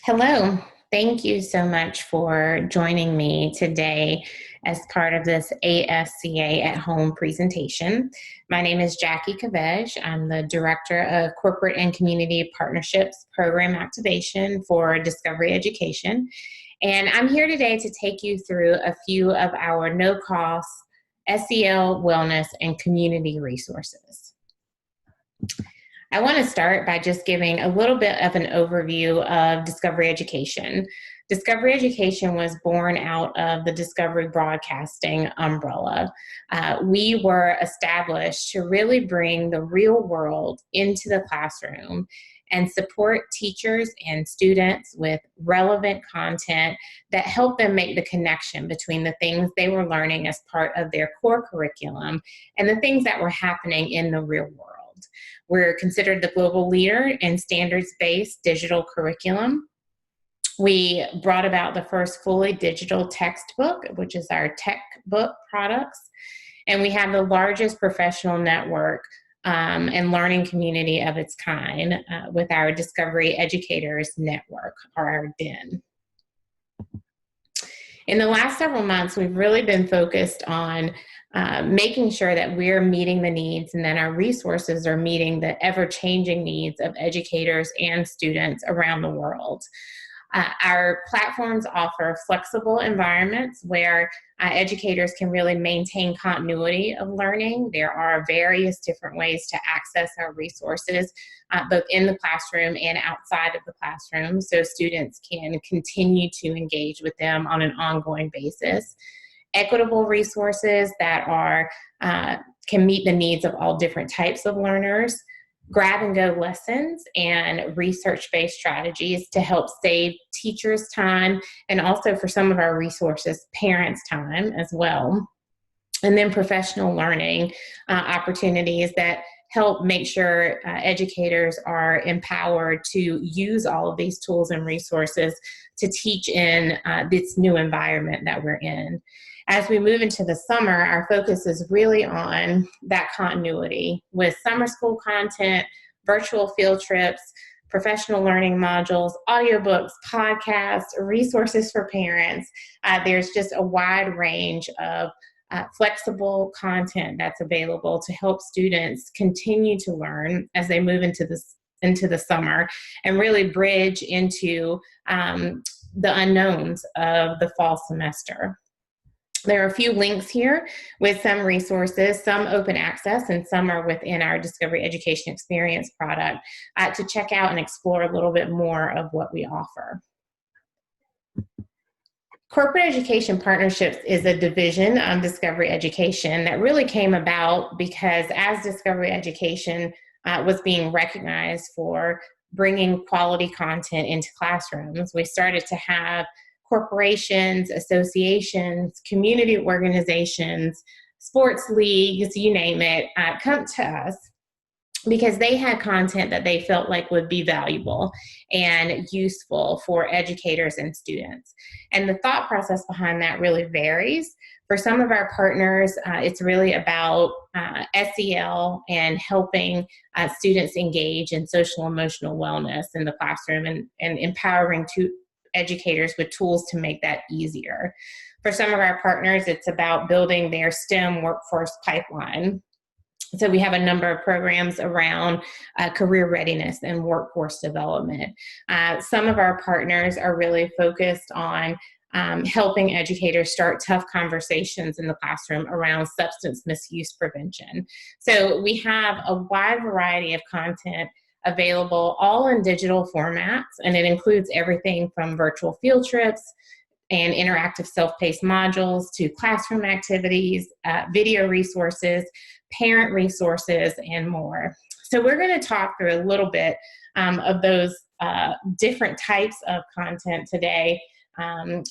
Hello. Thank you so much for joining me today as part of this ASCA at Home presentation. My name is Jackie Kavej. I'm the Director of Corporate and Community Partnerships Program Activation for Discovery Education. And I'm here today to take you through a few of our no-cost SEL, wellness, and community resources. I want to start by just giving a little bit of an overview of Discovery Education. Discovery Education was born out of the Discovery Broadcasting umbrella. We were established to really bring the real world into the classroom and support teachers and students with relevant content that help them make the connection between the things they were learning as part of their core curriculum and the things that were happening in the real world. We're considered the global leader in standards-based digital curriculum. We brought about the first fully digital textbook, which is our tech book products. And we have the largest professional network and learning community of its kind with our Discovery Educators Network, or our DEN. In the last several months, we've really been focused on making sure that we're meeting the needs and then our resources are meeting the ever-changing needs of educators and students around the world. Our platforms offer flexible environments where educators can really maintain continuity of learning. There are various different ways to access our resources, both in the classroom and outside of the classroom, so students can continue to engage with them on an ongoing basis. Equitable resources that are can meet the needs of all different types of learners, grab-and-go lessons, and research-based strategies to help save teachers' time, and also for some of our resources, parents' time as well. And then professional learning opportunities that help make sure educators are empowered to use all of these tools and resources to teach in this new environment that we're in. As we move into the summer, our focus is really on that continuity with summer school content, virtual field trips, professional learning modules, audiobooks, podcasts, resources for parents. There's just a wide range of flexible content that's available to help students continue to learn as they move into the summer and really bridge into the unknowns of the fall semester. There are a few links here with some resources, some open access, and some are within our Discovery Education Experience product to check out and explore a little bit more of what we offer. Corporate Education Partnerships is a division of Discovery Education that really came about because as Discovery Education was being recognized for bringing quality content into classrooms, we started to have corporations, associations, community organizations, sports leagues, you name it, come to us because they had content that they felt like would be valuable and useful for educators and students. And the thought process behind that really varies. For some of our partners, it's really about SEL and helping students engage in social emotional wellness in the classroom and empowering educators with tools to make that easier. For some of our partners, it's about building their STEM workforce pipeline. So we have a number of programs around career readiness and workforce development. Some of our partners are really focused on helping educators start tough conversations in the classroom around substance misuse prevention. So we have a wide variety of content available all in digital formats, and it includes everything from virtual field trips and interactive self-paced modules to classroom activities, video resources, parent resources, and more. So we're going to talk through a little bit of those different types of content today,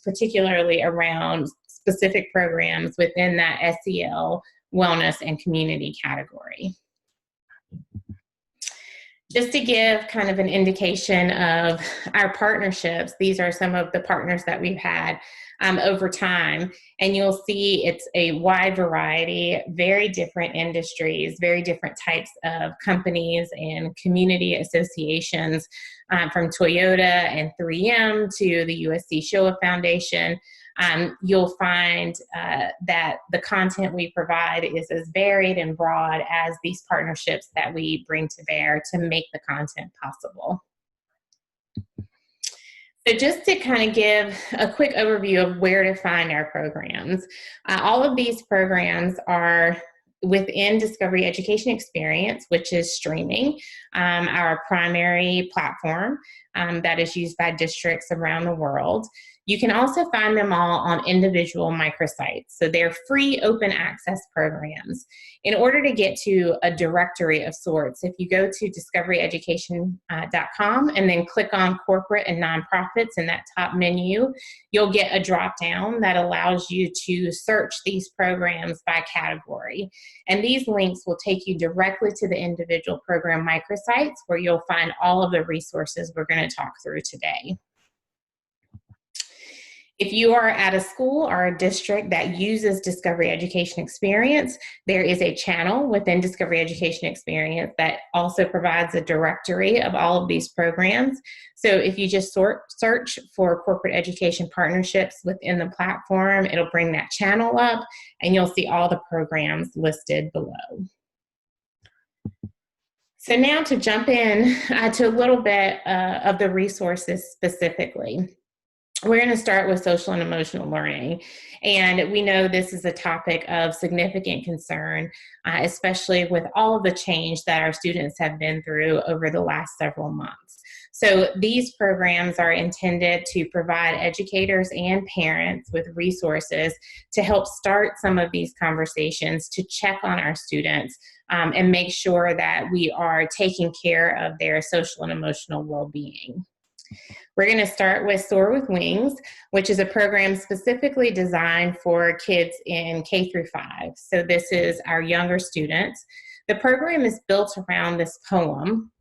particularly around specific programs within that SEL, wellness, and community category. Just to give kind of an indication of our partnerships, these are some of the partners that we've had over time. And you'll see it's a wide variety, very different industries, very different types of companies and community associations, from Toyota and 3M to the USC Shoah Foundation. You'll find that the content we provide is as varied and broad as these partnerships that we bring to bear to make the content possible. So just to kind of give a quick overview of where to find our programs, all of these programs are within Discovery Education Experience, which is streaming, our primary platform that is used by districts around the world. You can also find them all on individual microsites. So they're free open access programs. In order to get to a directory of sorts, if you go to discoveryeducation.com and then click on corporate and nonprofits in that top menu, you'll get a drop down that allows you to search these programs by category. And these links will take you directly to the individual program microsites where you'll find all of the resources we're going to talk through today. If you are at a school or a district that uses Discovery Education Experience, there is a channel within Discovery Education Experience that also provides a directory of all of these programs. So if you just search for corporate education partnerships within the platform, it'll bring that channel up and you'll see all the programs listed below. So now to jump in to a little bit of the resources specifically. We're going to start with social and emotional learning. And we know this is a topic of significant concern, especially with all of the change that our students have been through over the last several months. So these programs are intended to provide educators and parents with resources to help start some of these conversations, to check on our students, and make sure that we are taking care of their social and emotional well-being. We're going to start with Soar with Wings, which is a program specifically designed for kids in K through 5. So this is our younger students. The program is built around this poem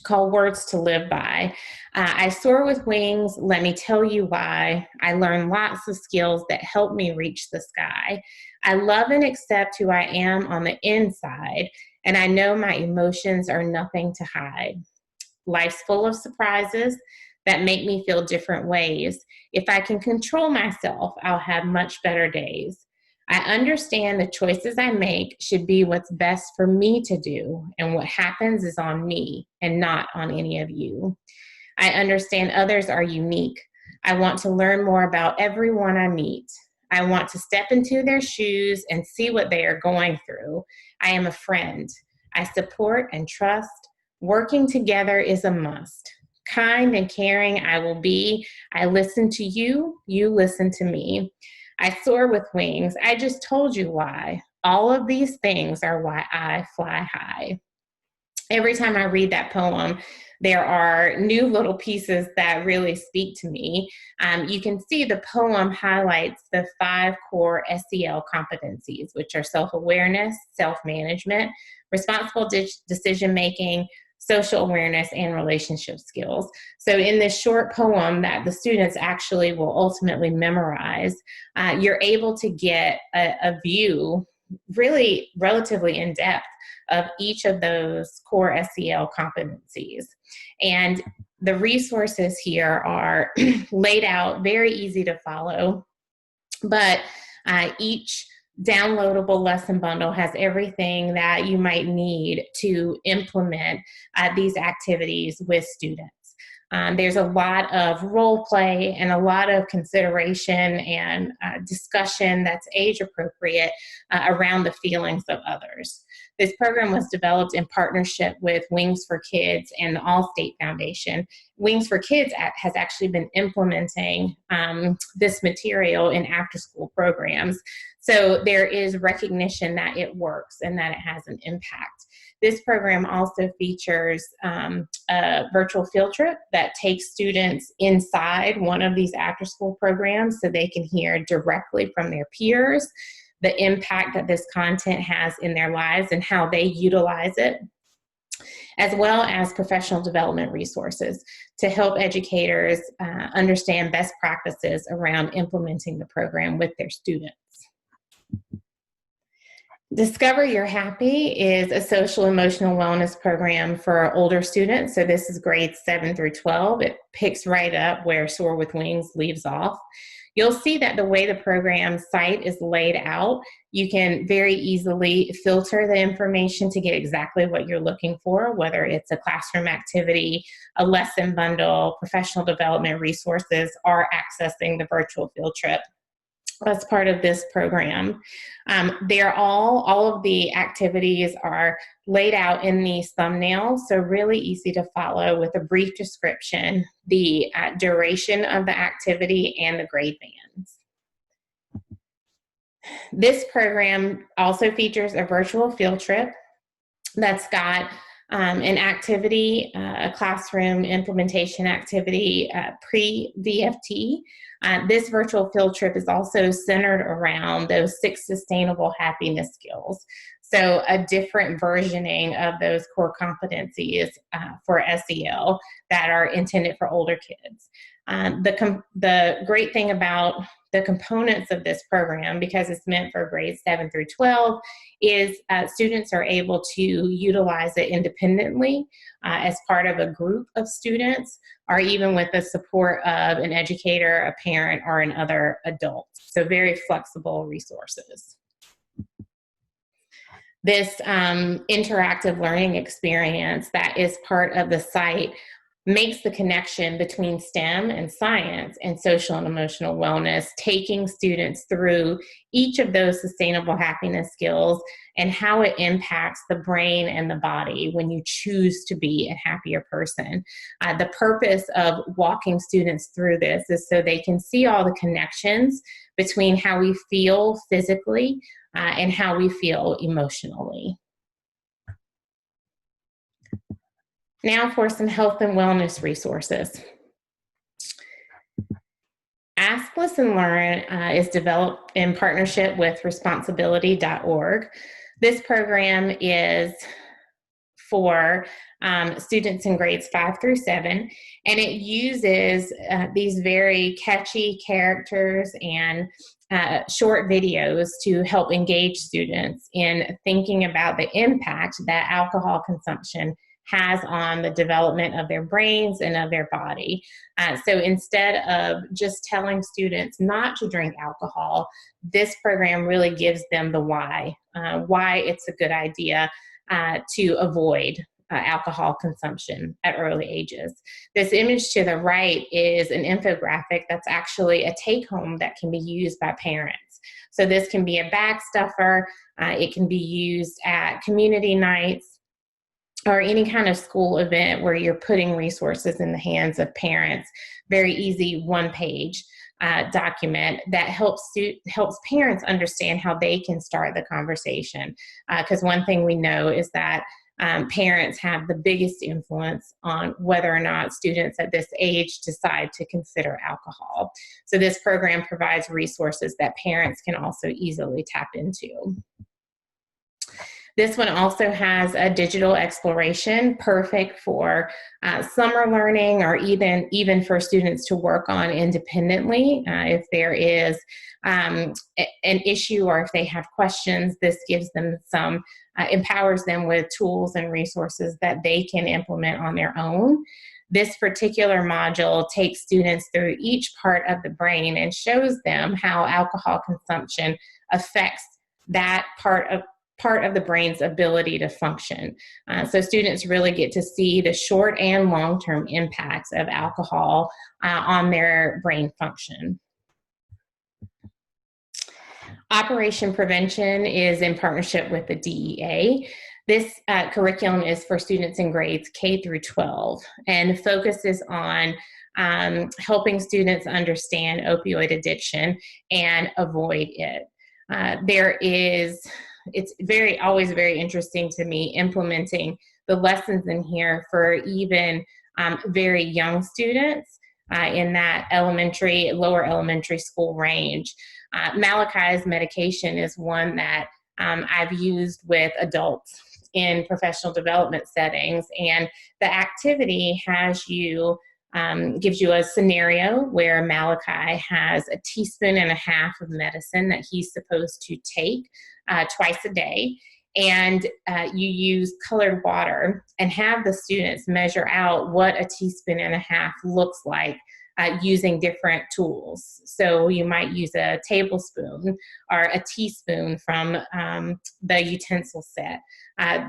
called Words to Live By. I soar with wings, let me tell you why. I learn lots of skills that help me reach the sky. I love and accept who I am on the inside, and I know my emotions are nothing to hide. Life's full of surprises that make me feel different ways. If I can control myself, I'll have much better days. I understand the choices I make should be what's best for me to do, and what happens is on me and not on any of you. I understand others are unique. I want to learn more about everyone I meet. I want to step into their shoes and see what they are going through. I am a friend. I support and trust. Working together is a must. Kind and caring I will be. I listen to you, you listen to me. I soar with wings. I just told you why. All of these things are why I fly high. Every time I read that poem, there are new little pieces that really speak to me. You can see the poem highlights the 5 core SEL competencies, which are self-awareness, self-management, responsible decision-making, social awareness, and relationship skills. So in this short poem that the students actually will ultimately memorize, you're able to get a view really relatively in depth of each of those core SEL competencies. And the resources here are laid out, very easy to follow, but each downloadable lesson bundle has everything that you might need to implement these activities with students. There's a lot of role play and a lot of consideration and discussion that's age appropriate around the feelings of others. This program was developed in partnership with Wings for Kids and the Allstate Foundation. Wings for Kids has actually been implementing this material in after-school programs. So there is recognition that it works and that it has an impact. This program also features a virtual field trip that takes students inside one of these after-school programs so they can hear directly from their peers the impact that this content has in their lives and how they utilize it. as well as professional development resources to help educators understand best practices around implementing the program with their students. Discover You're Happy is a social emotional wellness program for older students. So this is grades 7 through 12. It picks right up where Soar with Wings leaves off. You'll see that the way the program site is laid out, you can very easily filter the information to get exactly what you're looking for, whether it's a classroom activity, a lesson bundle, professional development resources, or accessing the virtual field trip as part of this program. They're all of the activities are laid out in these thumbnails, so really easy to follow with a brief description, the duration of the activity, and the grade bands. This program also features a virtual field trip that's got an activity, a classroom implementation activity pre-VFT. This virtual field trip is also centered around those 6 sustainable happiness skills. So a different versioning of those core competencies for SEL that are intended for older kids. The great thing about the components of this program, because it's meant for grades 7 through 12, is students are able to utilize it independently as part of a group of students, or even with the support of an educator, a parent, or another adult. So very flexible resources. This interactive learning experience that is part of the site makes the connection between STEM and science and social and emotional wellness, taking students through each of those sustainable happiness skills and how it impacts the brain and the body when you choose to be a happier person. The purpose of walking students through this is so they can see all the connections between how we feel physically and how we feel emotionally. Now for some health and wellness resources. Ask, Listen, Learn is developed in partnership with responsibility.org. This program is for students in grades 5 through 7, and it uses these very catchy characters and short videos to help engage students in thinking about the impact that alcohol consumption has on the development of their brains and of their body. So instead of just telling students not to drink alcohol, this program really gives them the why it's a good idea to avoid alcohol consumption at early ages. This image to the right is an infographic that's actually a take-home that can be used by parents. So this can be a back stuffer, it can be used at community nights, or any kind of school event where you're putting resources in the hands of parents. Very easy one-page document that helps parents understand how they can start the conversation. Because one thing we know is that parents have the biggest influence on whether or not students at this age decide to consider alcohol. So this program provides resources that parents can also easily tap into. This one also has a digital exploration, perfect for summer learning, or even for students to work on independently. If there is an issue or if they have questions, this gives them empowers them with tools and resources that they can implement on their own. This particular module takes students through each part of the brain and shows them how alcohol consumption affects that part of the brain's ability to function. So students really get to see the short and long-term impacts of alcohol on their brain function. Operation Prevention is in partnership with the DEA. This curriculum is for students in grades K through 12 and focuses on helping students understand opioid addiction and avoid it. It's always very interesting to me implementing the lessons in here for even very young students in that lower elementary school range. Malachi's medication is one that I've used with adults in professional development settings. And the activity has you gives you a scenario where Malachi has a teaspoon and a half of medicine that he's supposed to take twice a day. And you use colored water and have the students measure out what a teaspoon and a half looks like using different tools. So you might use a tablespoon or a teaspoon from the utensil set.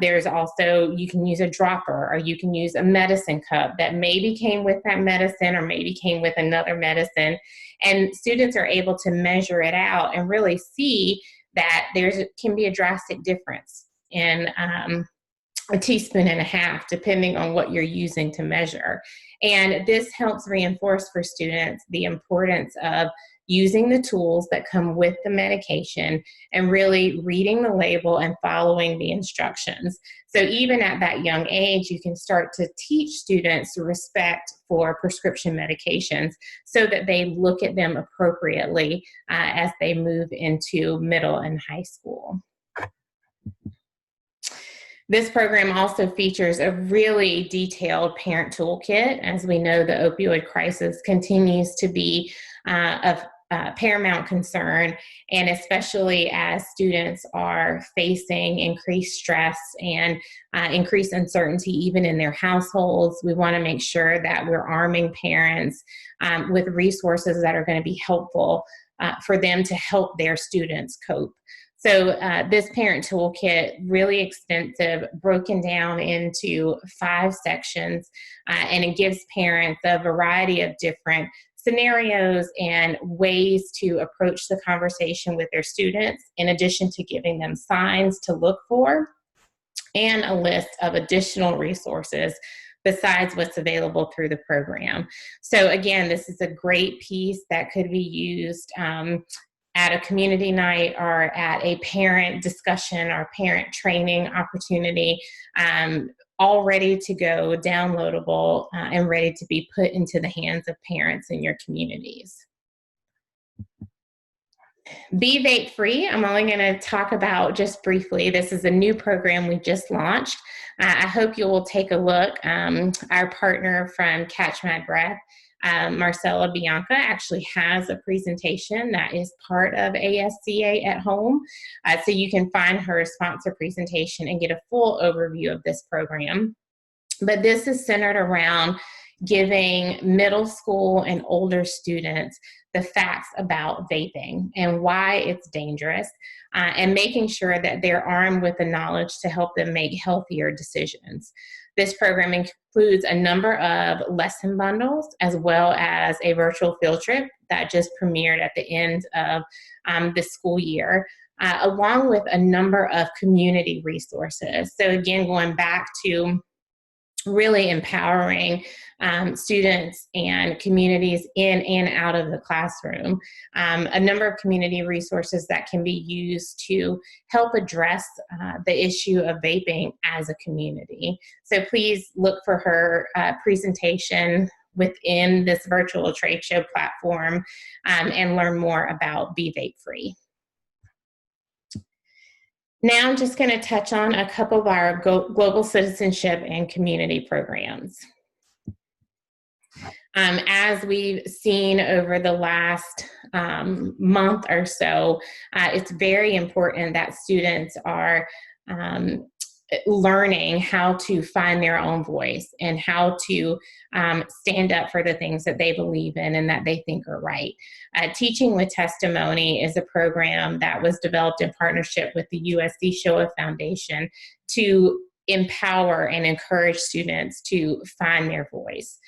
There's also, you can use a dropper, or you can use a medicine cup that maybe came with that medicine or maybe came with another medicine. And students are able to measure it out and really see that there can be a drastic difference in a teaspoon and a half, depending on what you're using to measure. And this helps reinforce for students the importance of using the tools that come with the medication and really reading the label and following the instructions. So even at that young age, you can start to teach students respect for prescription medications so that they look at them appropriately as they move into middle and high school. This program also features a really detailed parent toolkit. As we know, the opioid crisis continues to be of paramount concern, and especially as students are facing increased stress and increased uncertainty even in their households. We want to make sure that we're arming parents with resources that are going to be helpful for them to help their students cope. So this parent toolkit, really extensive, broken down into 5 sections, and it gives parents a variety of different scenarios and ways to approach the conversation with their students, in addition to giving them signs to look for and a list of additional resources besides what's available through the program. So again, this is a great piece that could be used at a community night or at a parent discussion or parent training opportunity, all ready to go, downloadable, and ready to be put into the hands of parents in your communities. Be Vape Free, I'm only going to talk about just briefly. This is a new program we just launched. I hope you will take a look. Our partner from Catch My Breath, Marcella Bianca, actually has a presentation that is part of ASCA at Home. So you can find her sponsor presentation and get a full overview of this program. But this is centered around giving middle school and older students the facts about vaping and why it's dangerous, and making sure that they're armed with the knowledge to help them make healthier decisions. This program includes a number of lesson bundles as well as a virtual field trip that just premiered at the end of the school year, along with a number of community resources. So again, going back to really empowering students and communities in and out of the classroom. A number of community resources that can be used to help address the issue of vaping as a community. So please look for her presentation within this virtual trade show platform and learn more about Be Vape Free. Now I'm just going to touch on a couple of our global citizenship and community programs. As we've seen over the last month or so, it's very important that students are learning how to find their own voice and how to stand up for the things that they believe in and that they think are right. Teaching with Testimony is a program that was developed in partnership with the USD Shoah Foundation to empower and encourage students to find their voice.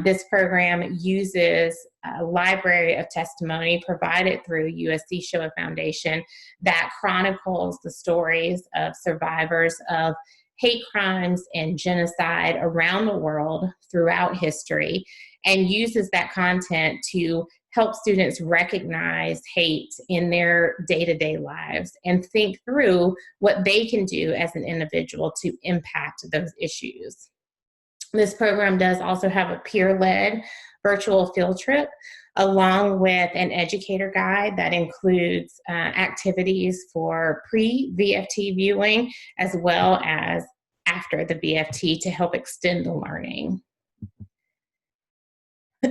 This program uses a library of testimony provided through USD Shoah Foundation that chronicles the stories of survivors of hate crimes and genocide around the world throughout history, and uses that content to help students recognize hate in their day-to-day lives and think through what they can do as an individual to impact those issues. This program does also have a peer-led virtual field trip, along with an educator guide that includes activities for pre-VFT viewing as well as after the VFT to help extend the learning.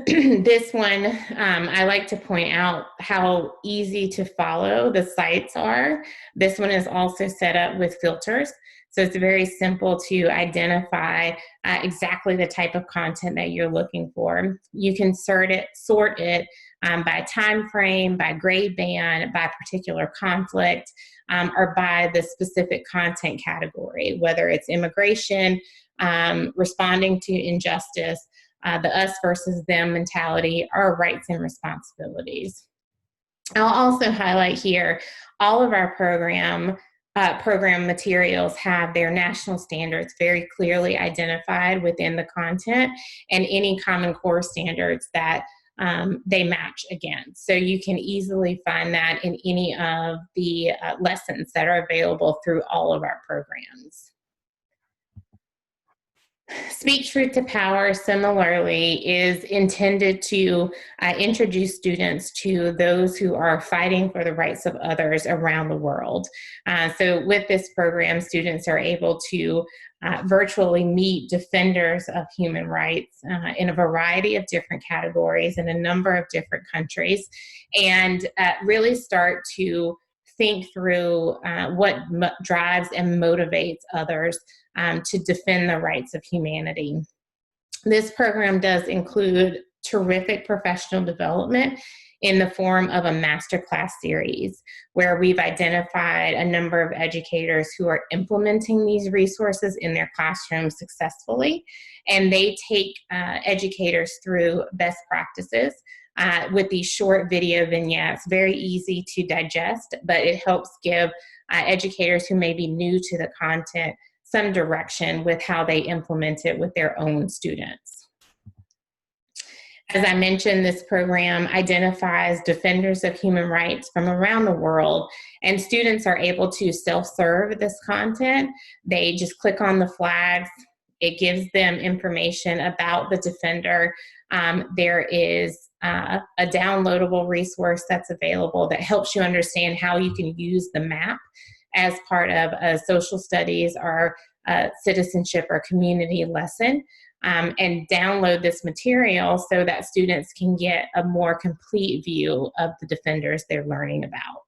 This one, I like to point out how easy to follow the sites are. This one is also set up with filters. So it's very simple to identify exactly the type of content that you're looking for. You can sort it by time frame, by grade band, by particular conflict, or by the specific content category, whether it's immigration, responding to injustice, the us versus them mentality, our rights and responsibilities. I'll also highlight here, all of our program materials have their national standards very clearly identified within the content and any Common Core standards that they match against. So you can easily find that in any of the lessons that are available through all of our programs. Speak Truth to Power, similarly, is intended to introduce students to those who are fighting for the rights of others around the world. So with this program, students are able to virtually meet defenders of human rights in a variety of different categories in a number of different countries, and really start to think through what drives and motivates others to defend the rights of humanity. This program does include terrific professional development in the form of a masterclass series where we've identified a number of educators who are implementing these resources in their classrooms successfully, and they take educators through best practices with these short video vignettes, very easy to digest, but it helps give educators who may be new to the content some direction with how they implement it with their own students. As I mentioned, this program identifies defenders of human rights from around the world, and students are able to self-serve this content. They just click on the flags. It gives them information about the defender. There is a downloadable resource that's available that helps you understand how you can use the map as part of a social studies or citizenship or community lesson, and download this material so that students can get a more complete view of the defenders they're learning about.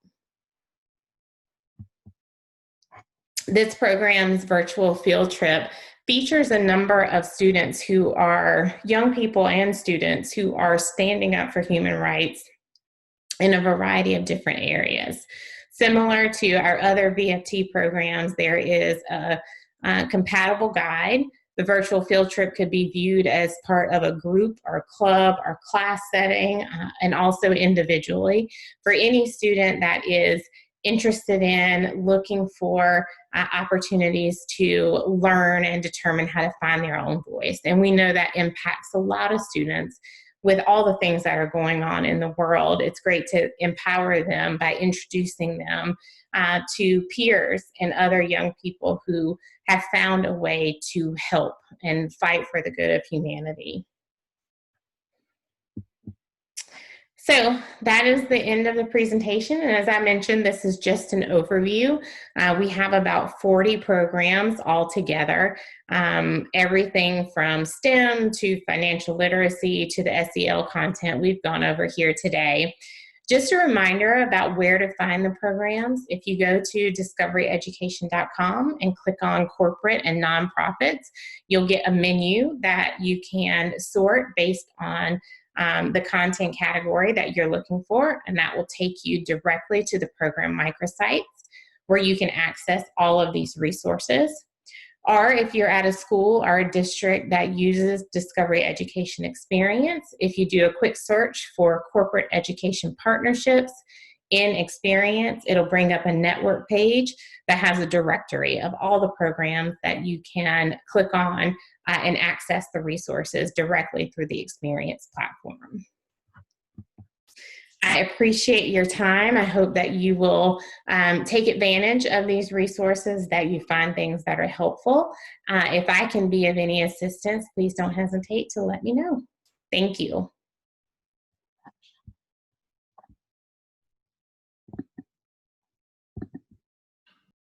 This program's virtual field trip features a number of students who are young people and students who are standing up for human rights in a variety of different areas. Similar to our other VFT programs, there is a compatible guide. The virtual field trip could be viewed as part of a group or club or class setting, and also individually for any student that is interested in looking for opportunities to learn and determine how to find their own voice. And we know that impacts a lot of students with all the things that are going on in the world. It's great to empower them by introducing them to peers and other young people who have found a way to help and fight for the good of humanity. So that is the end of the presentation. And as I mentioned, this is just an overview. We have about 40 programs altogether, everything from STEM to financial literacy to the SEL content we've gone over here today. Just a reminder about where to find the programs. If you go to discoveryeducation.com and click on corporate and nonprofits, you'll get a menu that you can sort based on the content category that you're looking for, and that will take you directly to the program microsites where you can access all of these resources. Or if you're at a school or a district that uses Discovery Education Experience, if you do a quick search for corporate education partnerships in Experience, it'll bring up a network page that has a directory of all the programs that you can click on and access the resources directly through the Experience platform. I appreciate your time. I hope that you will take advantage of these resources, that you find things that are helpful. If I can be of any assistance, please don't hesitate to let me know. Thank you.